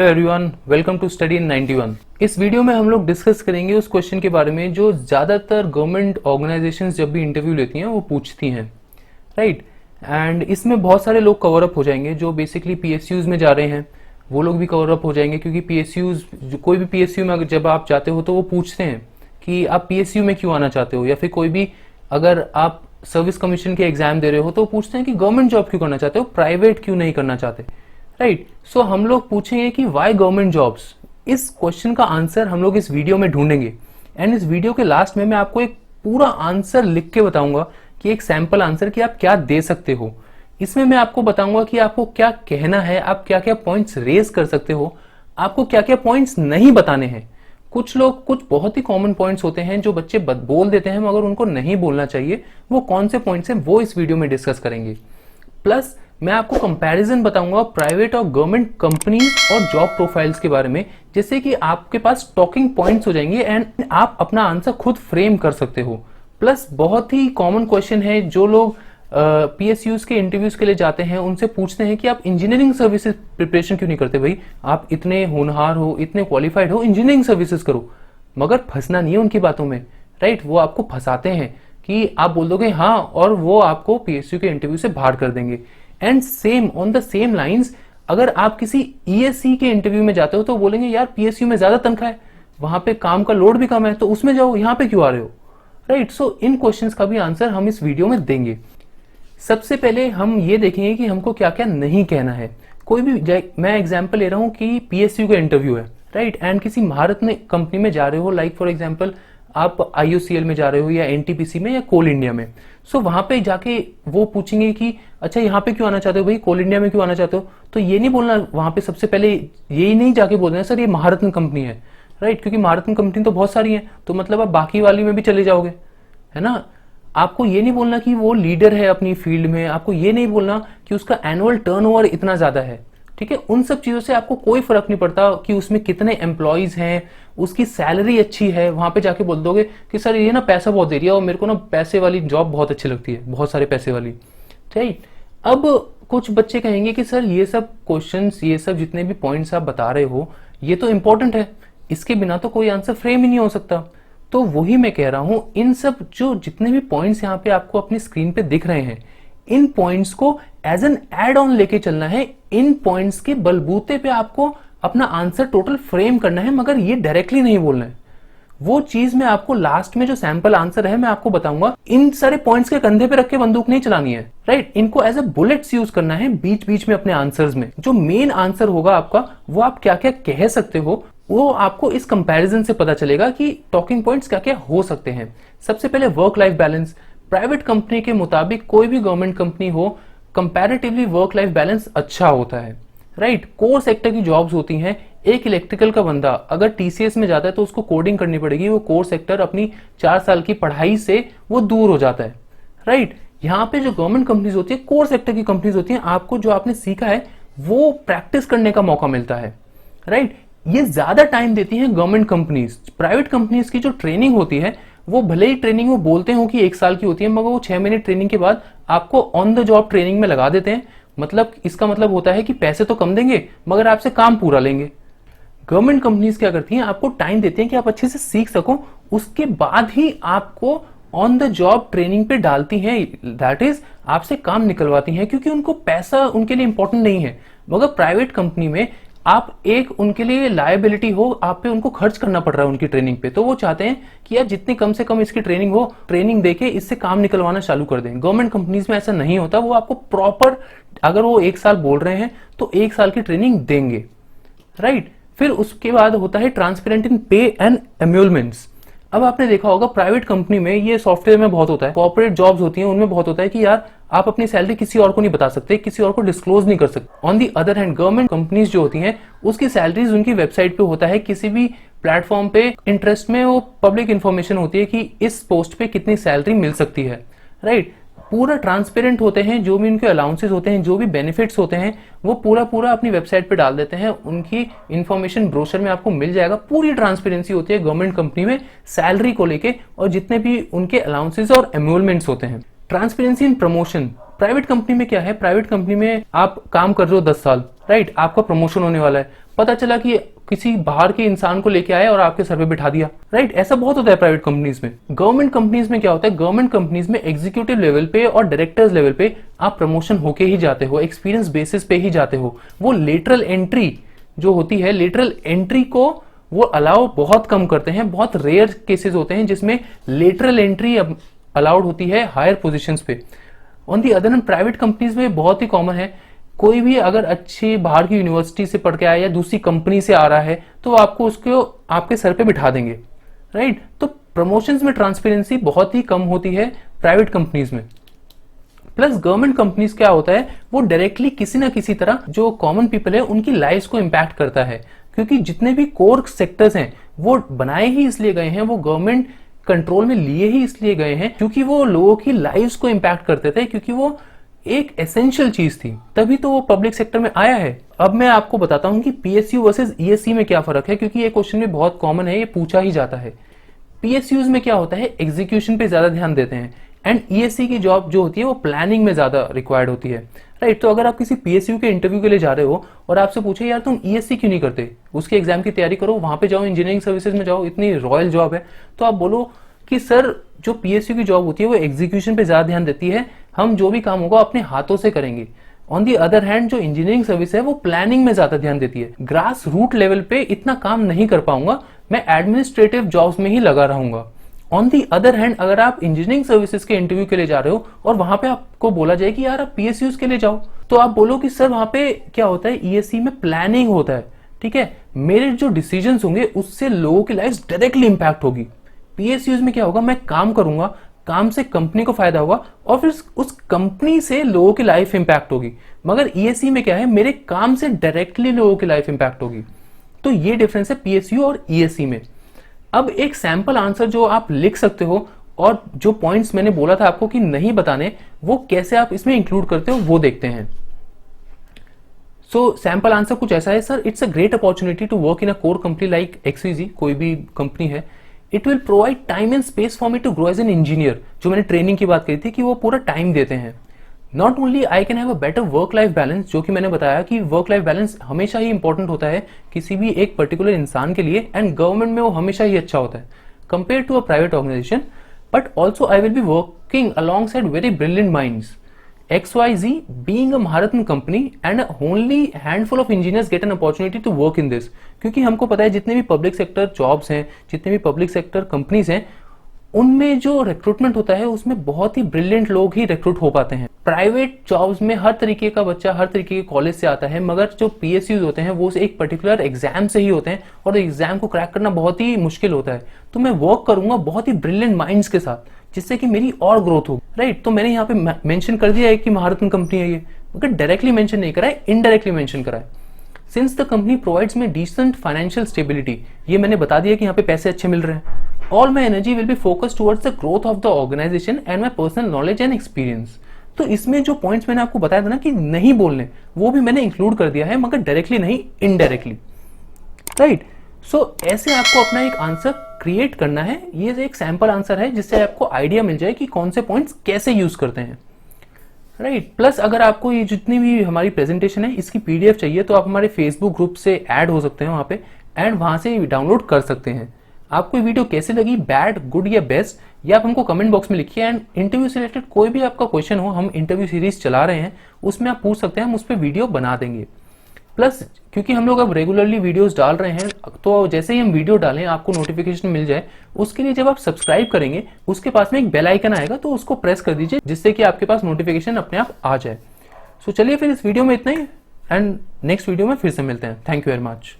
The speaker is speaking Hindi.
Hello everyone, welcome to study in 91। इस वीडियो में हम लोग डिस्कस करेंगे उस क्वेश्चन के बारे में जो ज़्यादातर गवर्नमेंट ऑर्गेनाइजेशंस जब भी इंटरव्यू लेती हैं वो पूछती हैं, राइट। एंड इसमें बहुत सारे लोग कवर अप हो जाएंगे जो बेसिकली पीएसयूज में जा रहे हैं, वो लोग भी कवर अप हो जाएंगे क्योंकि पीएसयूज, कोई भी पीएसयू में जब आप जाते हो तो वो पूछते हैं कि आप पीएसयू में क्यों आना चाहते हो, या फिर कोई भी अगर आप सर्विस कमीशन के एग्जाम दे रहे हो तो पूछते हैं कि गवर्नमेंट जॉब क्यों करना चाहते हो, प्राइवेट क्यों नहीं करना चाहते, राइट। सो हम लोग पूछेंगे कि वाई गवर्नमेंट जॉब्स। इस क्वेश्चन का आंसर हम लोग इस वीडियो में ढूंढेंगे एंड इस वीडियो के लास्ट में मैं आपको एक पूरा आंसर लिख के बताऊंगा कि एक सैंपल आंसर कि आप क्या दे सकते हो। इसमें मैं आपको बताऊंगा कि आपको क्या कहना है, आप क्या क्या पॉइंट्स रेज कर सकते हो, आपको क्या क्या पॉइंट्स नहीं बताने हैं। कुछ लोग, कुछ बहुत ही कॉमन पॉइंट्स होते हैं जो बच्चे बोल देते हैं मगर उनको नहीं बोलना चाहिए। वो कौन से पॉइंट्स हैं वो इस वीडियो में डिस्कस करेंगे। प्लस मैं आपको कंपैरिजन बताऊंगा प्राइवेट और गवर्नमेंट कंपनीज और जॉब प्रोफाइल्स के बारे में, जिससे कि आपके पास टॉकिंग पॉइंट्स हो जाएंगे एंड आप अपना आंसर खुद फ्रेम कर सकते हो। प्लस बहुत ही कॉमन क्वेश्चन है जो लोग पीएसयूज के इंटरव्यूज के लिए जाते हैं उनसे पूछते हैं कि आप इंजीनियरिंग सर्विसेज प्रिपरेशन क्यों नहीं करते। भाई आप इतने होनहार हो, इतने क्वालिफाइड हो, इंजीनियरिंग सर्विसेज करो। मगर फंसना नहीं है उनकी बातों में, राइट। वो आपको फंसाते हैं कि आप बोल दोगे हाँ और वो आपको पीएसयू के इंटरव्यू से बाहर कर देंगे। And same on the same lines, अगर आप किसी ईएससी के इंटरव्यू में जाते हो तो बोलेंगे यार पीएसयू में ज्यादा तनख्वाह है, वहां पे काम का लोड भी कम है, तो उसमें जाओ, यहाँ पे क्यों आ रहे हो, राइट। सो इन क्वेश्चंस का भी आंसर हम इस वीडियो में देंगे। सबसे पहले हम ये देखेंगे कि हमको क्या क्या नहीं कहना है। कोई भी, मैं एग्जाम्पल ले रहा हूँ कि पीएसयू का इंटरव्यू है, राइट, एंड किसी भारत में कंपनी में जा रहे हो, लाइक फॉर एग्जाम्पल आप आईओसीएल में जा रहे हो या एनटीपीसी में या कोल इंडिया में। सो वहां पे जाके वो पूछेंगे कि अच्छा यहाँ पे क्यों आना चाहते हो, भाई कोल इंडिया में क्यों आना चाहते हो। तो ये नहीं बोलना वहां पे, सबसे पहले यही नहीं जाके बोलना है सर ये महारत्न कंपनी है, राइट, क्योंकि महारत्न कंपनी तो बहुत सारी है, तो मतलब आप बाकी वाली में भी चले जाओगे, है ना। आपको ये नहीं बोलना कि वो लीडर है अपनी फील्ड में, आपको ये नहीं बोलना कि उसका एनुअल टर्नओवर इतना ज्यादा है, ठीक है। उन सब चीजों से आपको कोई फर्क नहीं पड़ता कि उसमें कितने एम्प्लॉयज हैं, उसकी सैलरी अच्छी है। वहां पे जाके बोल दोगे कि सर ये ना पैसा बहुत दे रही है और मेरे को ना पैसे वाली जॉब बहुत अच्छी लगती है, बहुत सारे पैसे वाली, राइट। अब कुछ बच्चे कहेंगे कि सर ये सब क्वेश्चंस, ये सब जितने भी पॉइंट्स आप बता रहे हो ये तो इंपॉर्टेंट है, इसके बिना तो कोई आंसर फ्रेम ही नहीं हो सकता। तो वही मैं कह रहा हूं, इन सब जो जितने भी पॉइंट्स यहाँ पे आपको अपनी स्क्रीन पे दिख रहे हैं, इन पॉइंट्स को एज एन एड ऑन लेके चलना है। इन पॉइंट्स के बलबूते पे आपको अपना आंसर टोटल फ्रेम करना है, मगर ये डायरेक्टली नहीं बोलना है। वो चीज मैं आपको लास्ट में जो सैंपल आंसर है मैं आपको बताऊंगा। इन सारे पॉइंट्स के कंधे पे रख के बंदूक नहीं चलानी है, राइट। इनको एज ए बुलेट्स यूज करना है बीच बीच में अपने आंसर्स में। जो मेन आंसर होगा आपका, वो आप क्या क्या कह सकते हो, वो आपको इस कंपैरिजन से पता चलेगा कि टॉकिंग पॉइंट्स क्या क्या हो सकते हैं। सबसे पहले work life balance. Private company के मुताबिक कोई भी गवर्नमेंट कंपनी हो, कंपैरेटिवली वर्क लाइफ बैलेंस अच्छा होता है, राइट। कोर सेक्टर की जॉब्स होती हैं। एक इलेक्ट्रिकल का बंदा अगर टीसीएस में जाता है तो उसको कोडिंग करनी पड़ेगी, वो कोर सेक्टर अपनी 4 साल की पढ़ाई से वो दूर हो जाता है, राइट। यहाँ पे जो गवर्नमेंट कंपनीज होती है, कोर सेक्टर की कंपनीज होती हैं, आपको जो आपने सीखा है वो प्रैक्टिस करने का मौका मिलता है, राइट। ये ज्यादा टाइम देती हैं गवर्नमेंट कंपनीज। प्राइवेट कंपनीज की जो ट्रेनिंग होती है वो भले ही ट्रेनिंग वो बोलते हो कि 1 साल की होती है, मगर वो 6 महीने ट्रेनिंग के बाद आपको ऑन द जॉब ट्रेनिंग में लगा देते हैं। मतलब इसका मतलब होता है कि पैसे तो कम देंगे मगर आपसे काम पूरा लेंगे। गवर्नमेंट कंपनीज क्या करती हैं, आपको टाइम देती हैं कि आप अच्छे से सीख सको, उसके बाद ही आपको ऑन द जॉब ट्रेनिंग पे डालती हैं, दैट इज आपसे काम निकलवाती हैं, क्योंकि उनको पैसा उनके लिए इंपॉर्टेंट नहीं है। मगर प्राइवेट कंपनी में आप एक उनके लिए लायबिलिटी हो, आप पे उनको खर्च करना पड़ रहा है उनकी ट्रेनिंग पे, तो वो चाहते हैं कि यार जितनी कम से कम इसकी ट्रेनिंग हो, ट्रेनिंग देके इससे काम निकलवाना चालू कर दें। गवर्नमेंट कंपनीज में ऐसा नहीं होता, वो आपको प्रॉपर, अगर वो 1 साल बोल रहे हैं तो 1 साल की ट्रेनिंग देंगे, राइट। फिर उसके बाद होता है ट्रांसपेरेंट इन पे एंड एम्यूलमेंट्स। अब आपने देखा होगा प्राइवेट कंपनी में, ये सॉफ्टवेयर में बहुत होता है, कॉर्पोरेट जॉब्स होती हैं उनमें बहुत होता है कि यार आप अपनी सैलरी किसी और को नहीं बता सकते, किसी और को डिस्क्लोज नहीं कर सकते। On the other hand government companies जो होती हैं उसकी सैलरीज उनकी वेबसाइट पे होता है, किसी भी प्लेटफॉर्म पे इंटरेस्ट में वो पब्लिक इंफॉर्मेशन होती है कि इस पोस्ट पे कितनी सैलरी मिल सकती है, राइट। पूरा ट्रांसपेरेंट होते हैं, जो भी उनके अलाउंसेस होते हैं, जो भी बेनिफिट्स होते हैं, वो पूरा अपनी वेबसाइट पे डाल देते हैं। उनकी इंफॉर्मेशन ब्रोशर में आपको मिल जाएगा। पूरी ट्रांसपेरेंसी होती है गवर्नमेंट कंपनी में सैलरी को लेके और जितने भी उनके अलाउंसेस और एम्यूलमेंट्स होते हैं। Transparency in promotion. Private company में क्या है, प्राइवेट कंपनी में आप काम कर रहे हो 10 साल, राइट, आपका प्रमोशन होने वाला है, पता चला कि किसी बाहर के इंसान को लेके आए और आपके सर पे बिठा दिया, राइट। ऐसा बहुत होता है प्राइवेट कंपनीज में। गवर्नमेंट कंपनीज में क्या होता है, गवर्नमेंट कंपनीज में एग्जीक्यूटिव लेवल पे और डायरेक्टर्स लेवल पे आप प्रमोशन होके ही जाते हो, एक्सपीरियंस बेसिस पे ही जाते हो। वो लेटरल एंट्री जो होती है, लेटरल एंट्री को वो अलाउ बहुत कम करते हैं। बहुत रेयर केसेस होते हैं जिसमें लेटरल एंट्री अलाउड होती है हायर पोजीशंस पे। On the other hand private companies में बहुत ही कॉमन है, कोई भी अगर अच्छी बाहर की यूनिवर्सिटी से पढ़ के आया या दूसरी कंपनी से आ रहा है तो आपको उसको आपके सर पे बिठा देंगे, राइट। तो प्रमोशंस में ट्रांसपेरेंसी बहुत ही कम होती है प्राइवेट कंपनीज में। प्लस गवर्नमेंट कंपनीज क्या होता है, वो डायरेक्टली किसी ना किसी तरह जो कॉमन पीपल है उनकी लाइफ को इम्पैक्ट करता है, क्योंकि जितने भी कोर सेक्टर्स हैं वो बनाए ही इसलिए गए हैं, वो गवर्नमेंट कंट्रोल में लिए ही इसलिए गए हैं क्योंकि वो लोगों की लाइफ्स को इम्पैक्ट करते थे, क्योंकि वो एक एसेंशियल चीज थी, तभी तो वो पब्लिक सेक्टर में आया है। अब मैं आपको बताता हूं कि पीएसयू वर्सेस ईएससी में क्या फर्क है, क्योंकि ये क्वेश्चन में बहुत कॉमन है, ये पूछा ही जाता है। पीएसयूज में क्या होता है, एग्जीक्यूशन पे ज्यादा ध्यान देते हैं, एंड ईएससी की जॉब जो होती है वो प्लानिंग में ज्यादा रिक्वायर्ड होती है, राइट। तो अगर आप किसी पीएसयू के इंटरव्यू के लिए जा रहे हो और आपसे पूछे यार तुम ईएससी क्यों नहीं करते, उसके एग्जाम की तैयारी करो, वहां पे जाओ, इंजीनियरिंग सर्विसेज में जाओ, इतनी रॉयल जॉब है, तो आप बोलो कि सर जो पीएसयू की जॉब होती है वो एग्जीक्यूशन पे ज्यादा ध्यान देती है, हम जो भी काम होगा अपने हाथों से करेंगे। ऑन दी अदर हैंड जो इंजीनियरिंग सर्विस है वो प्लानिंग में ज्यादा ध्यान देती है, ग्रास रूट लेवल पे इतना काम नहीं कर पाऊंगा, मैं एडमिनिस्ट्रेटिव जॉब्स में ही लगा रहूंगा। ऑन दी अदर हैंड अगर आप इंजीनियरिंग सर्विसेज के इंटरव्यू के लिए जा रहे हो और वहां पे आपको बोला जाए कि यार आप पीएसयूज के लिए जाओ, तो आप बोलो कि सर वहां पे क्या होता है, ईएससी में प्लानिंग होता है, ठीक है, मेरे जो डिसीजंस होंगे उससे लोगों की लाइफ डायरेक्टली इंपैक्ट होगी। पीएसयूज में क्या होगा, मैं काम करूंगा, काम से कंपनी को फायदा होगा और फिर उस कंपनी से लोगों की लाइफ इंपैक्ट होगी। मगर ईएससी में क्या है, मेरे काम से डायरेक्टली लोगों की लाइफ इंपैक्ट होगी। तो ये डिफरेंस है पीएसयू और ईएससी में। अब एक सैंपल आंसर जो आप लिख सकते हो और जो पॉइंट्स मैंने बोला था आपको कि नहीं बताने, वो कैसे आप इसमें इंक्लूड करते हो वो देखते हैं। सो सैंपल आंसर कुछ ऐसा है, sir it's a great opportunity to work in a core company like XVG, कोई भी कंपनी है, it will provide time and space for me to grow as an engineer. जो मैंने ट्रेनिंग की बात करी थी कि वो पूरा टाइम देते हैं। Not only I can have a better work life balance, जो कि मैंने बताया कि वर्क लाइफ बैलेंस हमेशा ही इंपॉर्टेंट होता है किसी भी एक पर्टिकुलर इंसान के लिए, एंड गवर्नमेंट में वो हमेशा ही अच्छा होता है compare to a private organisation. But also I will be working along very brilliant minds. XYZ being a Maharatna company and only handful of engineers get an opportunity to work in this, क्योंकि हमको पता है जितने भी पब्लिक सेक्टर जॉब्स हैं, जितने भी पब्लिक सेक्टर कंपनीज हैं, उनमें जो रिक्रूटमेंट होता है उसमें बहुत ही ब्रिलियंट लोग ही रिक्रूट हो पाते हैं। प्राइवेट जॉब्स में हर तरीके का बच्चा हर तरीके के कॉलेज से आता है, मगर जो पीएसयूज होते हैं वो एक पर्टिकुलर एग्जाम से ही होते हैं और एग्जाम को क्रैक करना बहुत ही मुश्किल होता है। तो मैं वर्क करूंगा बहुत ही ब्रिलियंट माइंड्स के साथ, जिससे कि मेरी और ग्रोथ हो, राइट। तो मैंने यहाँ पे मेंशन कर दिया है कि महारत्न कंपनी है ये, मगर डायरेक्टली मेंशन नहीं करा है, इनडायरेक्टली मेंशन करा है। सिंस द कंपनी प्रोवाइड्स में डिसेंट फाइनेंशियल स्टेबिलिटी, ये मैंने बता दिया कि यहाँ पे पैसे अच्छे मिल रहे हैं। All my energy will be focused towards the growth of the organisation and my personal knowledge and experience. तो इसमें जो पॉइंट्स मैंने आपको बताया था ना कि नहीं बोलने, वो भी मैंने इंक्लूड कर दिया है, मगर डायरेक्टली नहीं, इनडायरेक्टली, राइट। सो ऐसे आपको अपना एक आंसर क्रिएट करना है। ये एक सैंपल आंसर है जिससे आपको आइडिया मिल जाए कि कौन से पॉइंट्स कैसे यूज करते हैं, राइट। प्लस अगर आपको ये जितनी भी हमारी प्रेजेंटेशन है इसकी पीडीएफ चाहिए तो आप हमारे फेसबुक ग्रुप से ऐड हो सकते हैं वहां पे, एंड वहां से डाउनलोड कर सकते हैं। आपको ये वीडियो कैसे लगी, बैड, गुड या बेस्ट, ये आप हमको कमेंट बॉक्स में लिखिए। एंड इंटरव्यू से रिलेटेड कोई भी आपका क्वेश्चन हो, हम इंटरव्यू सीरीज चला रहे हैं, उसमें आप पूछ सकते हैं, हम उस पर वीडियो बना देंगे। प्लस क्योंकि हम लोग अब रेगुलरली वीडियोस डाल रहे हैं, तो जैसे ही हम वीडियो डालें आपको नोटिफिकेशन मिल जाए। उसके लिए जब आप सब्सक्राइब करेंगे उसके पास में एक बेल आइकन आएगा, तो उसको प्रेस कर दीजिए, जिससे कि आपके पास नोटिफिकेशन अपने आप आ जाए। सो चलिए फिर इस वीडियो में इतना ही, एंड नेक्स्ट वीडियो में फिर से मिलते हैं। Thank you very much.